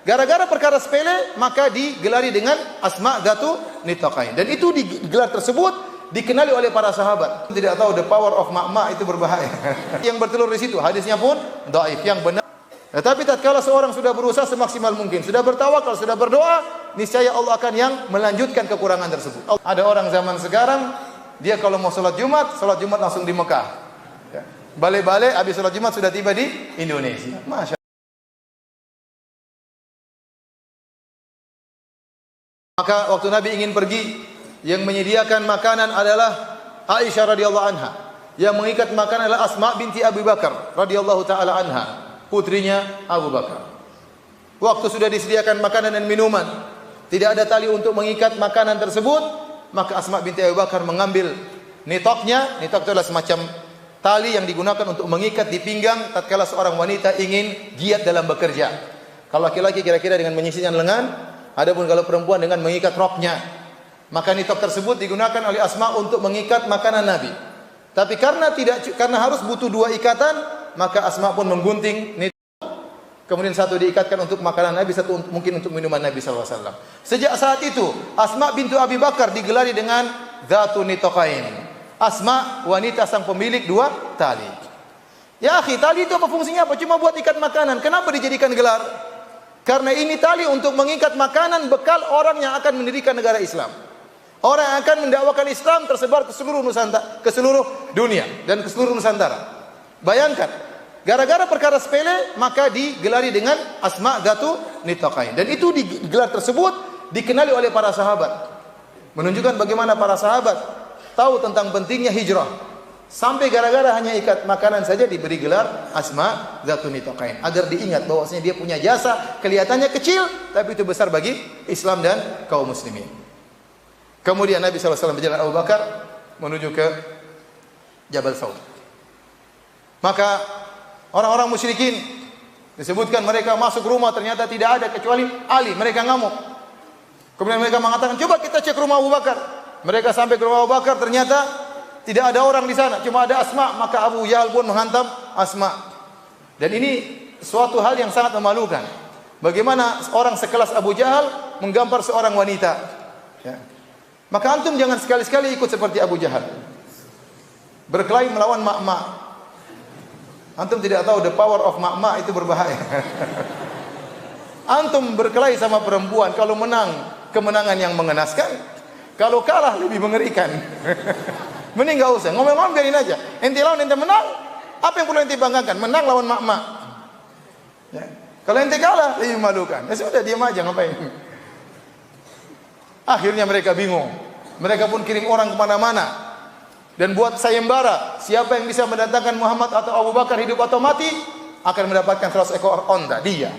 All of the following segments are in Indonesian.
Gara-gara perkara sepele, maka digelari dengan Asma Dzatu Nitaqain. Dan itu digelar tersebut dikenali oleh para sahabat. Tidak tahu the power of mak-mak itu berbahaya. Yang bertelur di situ, hadisnya pun dhaif, yang benar. Tetapi tatkala seorang sudah berusaha semaksimal mungkin, sudah bertawakal, sudah berdoa, niscaya Allah akan yang melanjutkan kekurangan tersebut. Ada orang zaman sekarang, dia kalau mau sholat Jumat langsung di Mekah. Balik-balik, habis sholat Jumat sudah tiba di Indonesia. Masya Allah. Maka waktu Nabi ingin pergi, yang menyediakan makanan adalah Aisyah radhiyallahu anha. Yang mengikat makanan adalah Asma binti Abu Bakar radhiyallahu taala anha, putrinya Abu Bakar. Waktu sudah disediakan makanan dan minuman, tidak ada tali untuk mengikat makanan tersebut, maka Asma binti Abu Bakar mengambil nitoknya. Nitok itu adalah semacam tali yang digunakan untuk mengikat di pinggang tatkala seorang wanita ingin giat dalam bekerja. Kalau laki-laki kira-kira dengan menyisihkan lengan, adapun kalau perempuan dengan mengikat roknya. Maka nitok tersebut digunakan oleh Asma untuk mengikat makanan Nabi. Tapi karena harus butuh dua ikatan, maka Asma pun menggunting nitok. Kemudian satu diikatkan untuk makanan Nabi, satu mungkin untuk minuman Nabi SAW. Sejak saat itu, Asma bintu Abi Bakar digelari dengan Dzatu Nitaqain. Asma, wanita sang pemilik dua tali. Ya akhi, tali itu apa fungsinya? Apa? Cuma buat ikat makanan. Kenapa dijadikan gelar? Karena ini tali untuk mengikat makanan bekal orang yang akan mendirikan negara Islam. Orang yang akan mendakwakan Islam tersebar ke seluruh Nusantara, ke seluruh dunia dan ke seluruh Nusantara. Bayangkan, gara-gara perkara sepele maka digelari dengan Asma Dzatu Nitaqain. Dan itu digelar tersebut dikenali oleh para sahabat. Menunjukkan bagaimana para sahabat tahu tentang pentingnya hijrah. Sampai gara-gara hanya ikat makanan saja diberi gelar Asma Dzatu Nitaqain, agar diingat bahwasanya dia punya jasa, kelihatannya kecil tapi itu besar bagi Islam dan kaum muslimin. Kemudian Nabi SAW berjalan Abu Bakar menuju ke Jabal Thawr. Maka orang-orang musyrikin disebutkan mereka masuk rumah, ternyata tidak ada kecuali Ali. Mereka ngamuk. Kemudian mereka mengatakan, coba kita cek rumah Abu Bakar. Mereka sampai ke rumah Abu Bakar, ternyata tidak ada orang di sana, cuma ada Asma. Maka Abu Jahal pun menghantam Asma. Dan ini suatu hal yang sangat memalukan. Bagaimana orang sekelas Abu Jahal menggampar seorang wanita. Ya. Maka antum jangan sekali-sekali ikut seperti Abu Jahal, berkelahi melawan mak-mak. Antum tidak tahu the power of mak-mak itu berbahaya. Antum berkelahi sama perempuan, kalau menang kemenangan yang mengenaskan, kalau kalah lebih mengerikan. Mending enggak usah ngomong-ngomong, biarin aja. Ente lawan, ente menang, apa yang perlu ente banggakan? Menang lawan mak-mak. Ya. Kalau ente kalah lebih memalukan. Ya sudah, diam aja, ngapain? Akhirnya mereka bingung. Mereka pun kirim orang kemana-mana dan buat sayembara. Siapa yang bisa mendatangkan Muhammad atau Abu Bakar hidup atau mati akan mendapatkan 100 ekor onta, dia.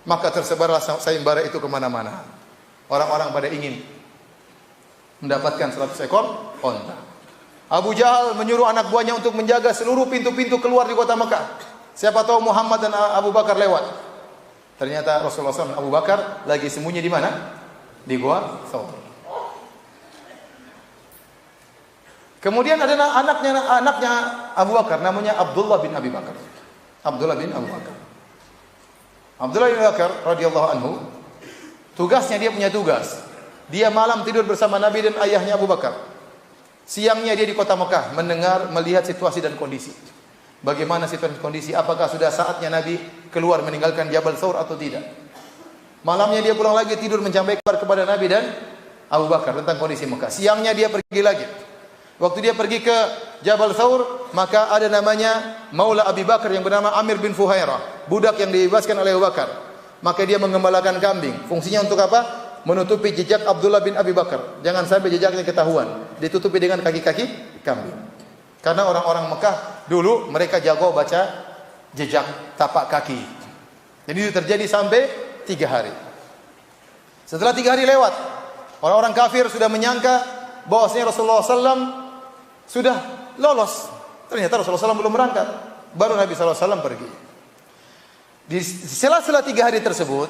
Maka tersebarlah sayembara itu kemana-mana. Orang-orang pada ingin mendapatkan 100 ekor onta. Abu Jahal menyuruh anak buahnya untuk menjaga seluruh pintu-pintu keluar di kota Mekah. Siapa tahu Muhammad dan Abu Bakar lewat. Ternyata Rasulullah SAW dan Abu Bakar lagi sembunyi di mana? Di Gua Thawr. Kemudian ada anaknya Abu Bakar, namanya Abdullah bin Abi Bakar. Abdullah bin Abu Bakar. Abdullah bin Abu Bakar radhiyallahu anhu, tugasnya, dia punya tugas. Dia malam tidur bersama Nabi dan ayahnya Abu Bakar. Siangnya dia di kota Mekah mendengar, melihat situasi dan kondisi. Bagaimana situasi dan kondisi? Apakah sudah saatnya Nabi keluar meninggalkan Jabal Thawr atau tidak? Malamnya dia pulang lagi tidur menyampaikan kepada Nabi dan Abu Bakar tentang kondisi Mekah. Siangnya dia pergi lagi. Waktu dia pergi ke Jabal Thawr, maka ada namanya Maula Abi Bakar yang bernama Amir bin Fuhairah, budak yang dibebaskan oleh Abu Bakar. Maka dia mengembalakan kambing. Fungsinya untuk apa? Menutupi jejak Abdullah bin Abi Bakar. Jangan sampai jejaknya ketahuan. Ditutupi dengan kaki-kaki kambing. Karena orang-orang Mekah dulu mereka jago baca jejak tapak kaki. Jadi itu terjadi sampai 3 hari. Setelah 3 hari lewat, orang-orang kafir sudah menyangka bahwasanya Rasulullah SAW sudah lolos. Ternyata Rasulullah SAW belum berangkat. Baru Nabi SAW pergi. Di sela-sela 3 hari tersebut,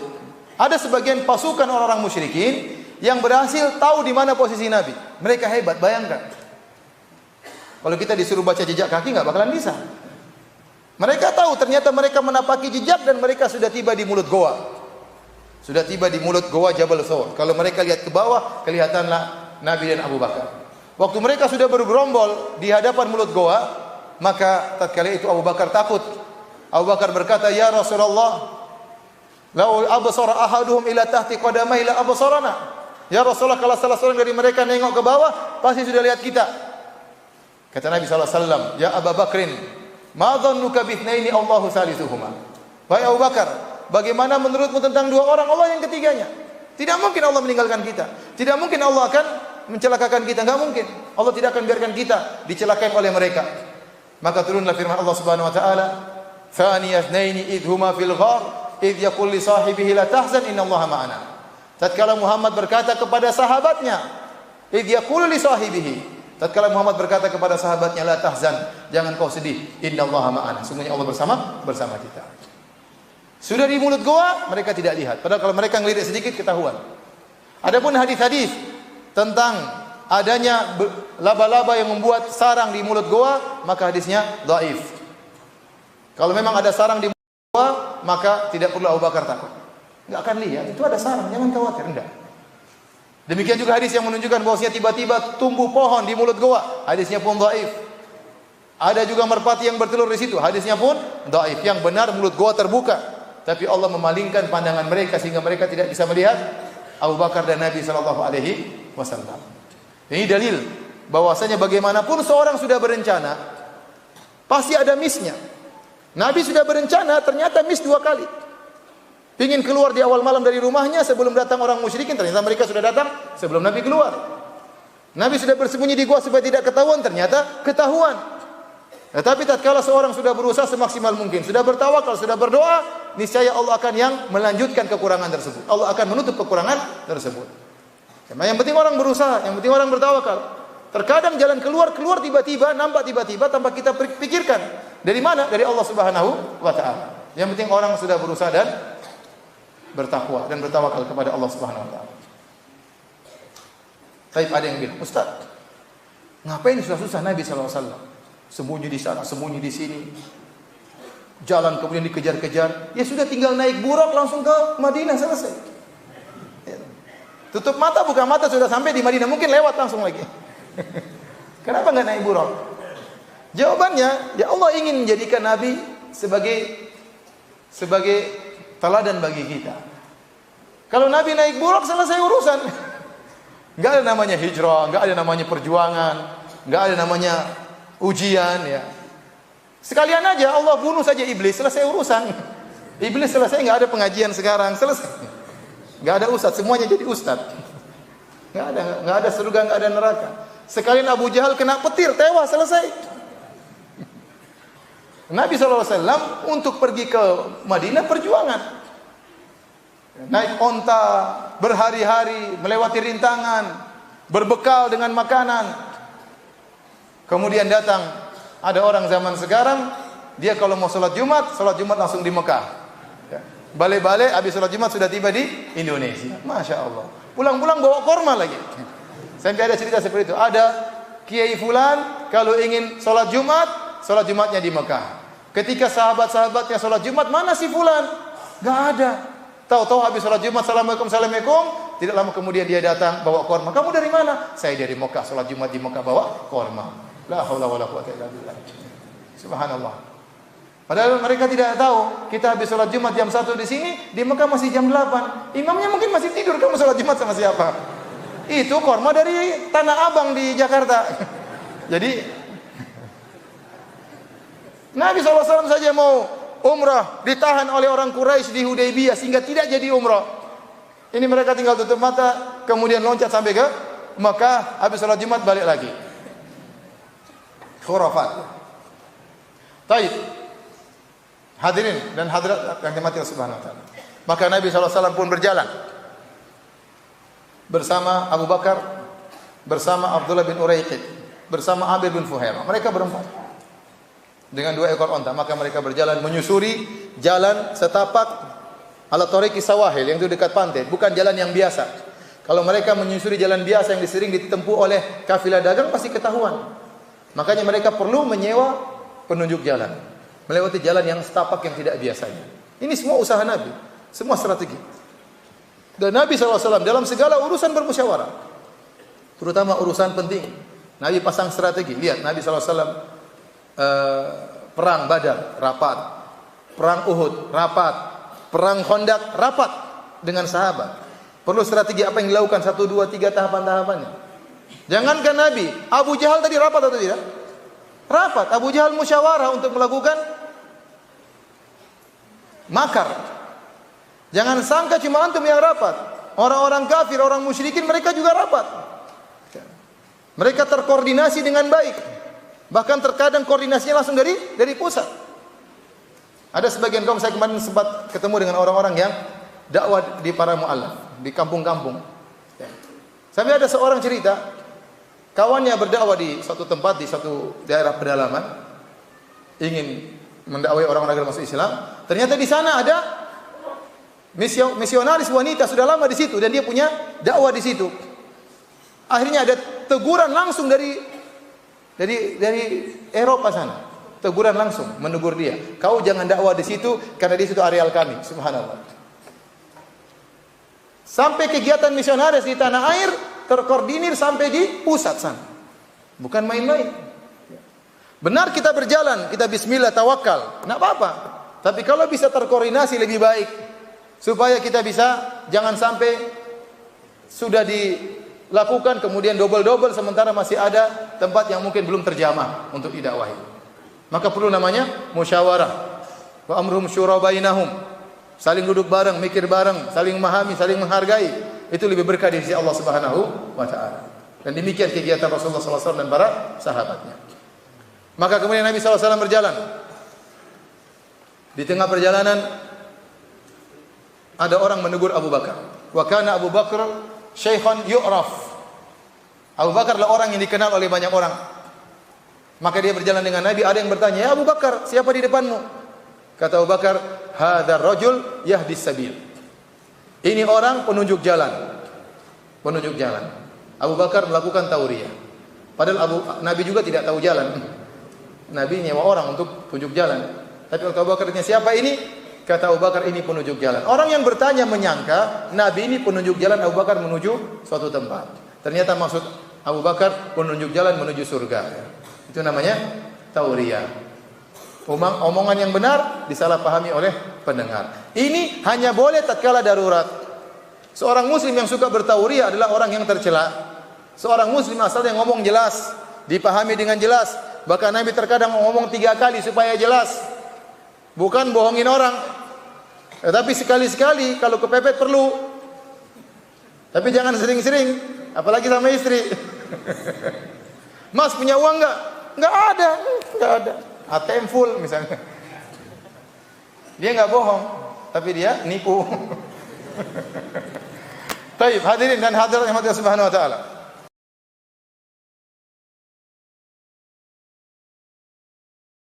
ada sebagian pasukan orang-orang musyrikin yang berhasil tahu di mana posisi Nabi. Mereka hebat, bayangkan. Kalau kita disuruh baca jejak kaki nggak bakalan bisa. Mereka tahu ternyata mereka menapaki jejak dan mereka sudah tiba di mulut goa. Sudah tiba di mulut goa Jabal Thawr. Kalau mereka lihat ke bawah, kelihatanlah Nabi dan Abu Bakar. Waktu mereka sudah bergerombol di hadapan mulut goa, maka tatkala itu Abu Bakar takut. Abu Bakar berkata, "Ya Rasulullah, lau absara ahaduhum ila tahti qadamai la absarana." Ya Rasulullah, kalau salah seorang dari mereka nengok ke bawah, pasti sudah lihat kita. Kata Nabi sallallahu alaihi wasallam, "Ya Abu Bakrin, ma dhannuka bithnaini Allahu salisuhuma?" Wahai Abu Bakar, bagaimana menurutmu tentang dua orang Allah yang ketiganya? Tidak mungkin Allah meninggalkan kita. Tidak mungkin Allah akan mencelakakan kita, enggak mungkin. Allah tidak akan biarkan kita dicelakai oleh mereka. Maka turunlah firman Allah Subhanahu wa taala, "Thaniya itsnaini idh huma fil ghar, idh yaqul li sahibihi la tahzan innallaha ma'ana." Tatkala Muhammad berkata kepada sahabatnya, idh yaqul li sahibihi, tatkala Muhammad berkata kepada sahabatnya, la tahzan, jangan kau sedih, innallaha ma'ana, sungguhnya Allah bersama kita. Sudah di mulut goa, mereka tidak lihat. Padahal kalau mereka ngelirik sedikit ketahuan. Adapun hadis-hadis tentang adanya laba-laba yang membuat sarang di mulut goa, maka hadisnya dhaif. Kalau memang ada sarang di mulut goa, maka tidak perlu Abu Bakar takut. Enggak akan lihat, itu ada sarang, jangan khawatir, enggak. Demikian juga hadis yang menunjukkan bahwasanya tiba-tiba tumbuh pohon di mulut goa, hadisnya pun dhaif. Ada juga merpati yang bertelur di situ, hadisnya pun dhaif. Yang benar mulut goa terbuka, tapi Allah memalingkan pandangan mereka sehingga mereka tidak bisa melihat Abu Bakar dan Nabi sallallahu alaihi wasallam. Ini dalil bahwasanya bagaimanapun seorang sudah berencana, pasti ada missnya. Nabi sudah berencana, ternyata miss 2 kali. Ingin keluar di awal malam dari rumahnya sebelum datang orang musyrikin, ternyata mereka sudah datang sebelum Nabi keluar. Nabi sudah bersembunyi di gua supaya tidak ketahuan, ternyata ketahuan. Tetapi tatkala seorang sudah berusaha semaksimal mungkin, sudah bertawakal, sudah berdoa, niscaya Allah akan yang melanjutkan kekurangan tersebut. Allah akan menutup kekurangan tersebut. Yang penting orang berusaha, yang penting orang bertawakal. Terkadang jalan keluar tiba-tiba, nampak tiba-tiba tanpa kita pikirkan. Dari mana? Dari Allah Subhanahu wa taala. Yang penting orang sudah berusaha dan bertakwa dan bertawakal kepada Allah Subhanahu wa taala. Tapi ada yang bilang, "Ustaz, ngapain susah-susah Nabi sallallahu alaihi wasallam? Sembunyi di sana, sembunyi di sini. Jalan kemudian dikejar-kejar. Ya sudah tinggal naik buruk langsung ke Madinah, selesai." Ya. Tutup mata, buka mata sudah sampai di Madinah, mungkin lewat langsung lagi. Kenapa enggak naik buruk? Jawabannya, ya Allah ingin menjadikan Nabi sebagai teladan bagi kita. Kalau Nabi naik buruk, selesai urusan. Enggak ada namanya hijrah, enggak ada namanya perjuangan, enggak ada namanya ujian, ya. Sekalian aja Allah bunuh saja iblis, selesai urusan. Iblis selesai, enggak ada pengajian sekarang, selesai. Enggak ada ustaz, semuanya jadi ustaz. Enggak ada surga, enggak ada neraka. Sekalian Abu Jahal kena petir, tewas, selesai. Nabi SAW untuk pergi ke Madinah perjuangan. Naik onta, berhari-hari, melewati rintangan, berbekal dengan makanan. Kemudian datang, ada orang zaman sekarang, dia kalau mau sholat Jumat langsung di Mekah. Balik-balik, habis sholat Jumat sudah tiba di Indonesia. Masya Allah. Pulang-pulang bawa korma lagi. Sampai ada cerita seperti itu. Ada Kiai Fulan, kalau ingin sholat Jumatnya di Mekah. Ketika sahabat-sahabatnya sholat Jumat, mana si Fulan? Gak ada. Tahu-tahu habis sholat Jumat, Assalamualaikum. Tidak lama kemudian dia datang bawa korma. Kamu dari mana? Saya dari Mekah, sholat Jumat di Mekah bawa korma. La haula wala quwwata illa billah. Subhanallah. Padahal mereka tidak tahu, kita habis sholat Jumat jam 1 di sini, di Mekah masih jam 8. Imamnya mungkin masih tidur, kamu sholat Jumat sama siapa? Itu korma dari Tanah Abang di Jakarta. Jadi Nabi SAW saja mau umrah, ditahan oleh orang Quraisy di Hudaybiyah sehingga tidak jadi umrah. Ini mereka tinggal tutup mata, kemudian loncat sampai ke Mekah, habis sholat Jumat balik lagi. Khurafat. Taib. Hadirin dan hadirat yang dimati Allah Subhanahu wa taala. Maka Nabi SAW pun berjalan bersama Abu Bakar, bersama Abdullah bin Uraiqid, bersama Amir bin Fuhairah. Mereka berempat dengan 2 ekor onta. Maka mereka berjalan menyusuri jalan setapak ala tariqis sawahil yang itu dekat pantai, bukan jalan yang biasa. Kalau mereka menyusuri jalan biasa yang sering ditempuh oleh kafilah dagang pasti ketahuan. Makanya mereka perlu menyewa penunjuk jalan, melewati jalan yang setapak yang tidak biasanya. Ini semua usaha Nabi, semua strategi. Dan Nabi SAW dalam segala urusan bermusyawarah, terutama urusan penting. Nabi pasang strategi. Lihat Nabi SAW perang Badar rapat, perang Uhud rapat, perang Khandaq rapat dengan sahabat. Perlu strategi apa yang dilakukan 1, 2, 3 tahapan-tahapannya. Jangankan Nabi, Abu Jahal tadi rapat atau tidak? Rapat. Abu Jahal musyawarah untuk melakukan makar. Jangan sangka cuma antum yang rapat. Orang-orang kafir, orang musyrikin mereka juga rapat. Mereka terkoordinasi dengan baik. Bahkan terkadang koordinasinya langsung dari pusat. Ada sebagian kaum, saya kemarin sempat ketemu dengan orang-orang yang dakwah di para mu'allaf, di kampung-kampung. Sampai ada seorang cerita, kawannya berdakwah di suatu tempat, di suatu daerah pedalaman, ingin mendakwai orang-orang agar masuk Islam. Ternyata di sana ada misionaris wanita sudah lama di situ dan dia punya dakwah di situ. Akhirnya ada teguran langsung dari Eropa sana. Teguran langsung menegur dia. Kau jangan dakwah di situ karena di situ areal kami. Subhanallah. Sampai kegiatan misionaris di tanah air terkoordinir sampai di pusat sana. Bukan main-main. Benar kita berjalan, kita bismillah tawakal, enggak apa-apa. Tapi kalau bisa terkoordinasi lebih baik supaya kita bisa jangan sampai sudah dilakukan kemudian double-double sementara masih ada tempat yang mungkin belum terjamah untuk didakwahi. Maka perlu namanya musyawarah. Wa amruhum syura bainahum. Saling duduk bareng, mikir bareng, saling memahami, saling menghargai. Itu lebih berkah di sisi Allah Subhanahu wa taala. Dan demikian kegiatan Rasulullah SAW dan para sahabatnya. Maka kemudian Nabi SAW berjalan. Di tengah perjalanan ada orang menegur Abu Bakar. Wa kana Abu Bakar syaikhan yu'raf. Abu Bakar adalah orang yang dikenal oleh banyak orang. Maka dia berjalan dengan Nabi, ada yang bertanya, "Ya Abu Bakar, siapa di depanmu?" Kata Abu Bakar, "Hadzal rajul yahdis sabil." Ini orang penunjuk jalan. Penunjuk jalan. Abu Bakar melakukan tauriyah. Padahal Nabi juga tidak tahu jalan. Nabi nyewa orang untuk tunjuk jalan. Tapi Abu Bakar tanya, "Siapa ini?" Kata Abu Bakar, "Ini penunjuk jalan." Orang yang bertanya menyangka Nabi ini penunjuk jalan Abu Bakar menuju suatu tempat. Ternyata maksud Abu Bakar penunjuk jalan menuju surga. Itu namanya tauriyah. Omongan yang benar disalahpahami oleh pendengar. Ini hanya boleh tatkala darurat. Seorang muslim yang suka bertauriyah adalah orang yang tercela. Seorang muslim asal yang ngomong jelas, dipahami dengan jelas. Bahkan Nabi terkadang ngomong 3 kali supaya jelas. Bukan bohongin orang. Tapi sekali-sekali kalau kepepet perlu. Tapi jangan sering-sering, apalagi sama istri. "Mas punya uang enggak?" "Enggak ada." "Enggak ada." ATM full misalnya. Dia enggak bohong, tapi dia nipu. Baik, hadirin dan hadirat yang Allah Subhanahu wa taala.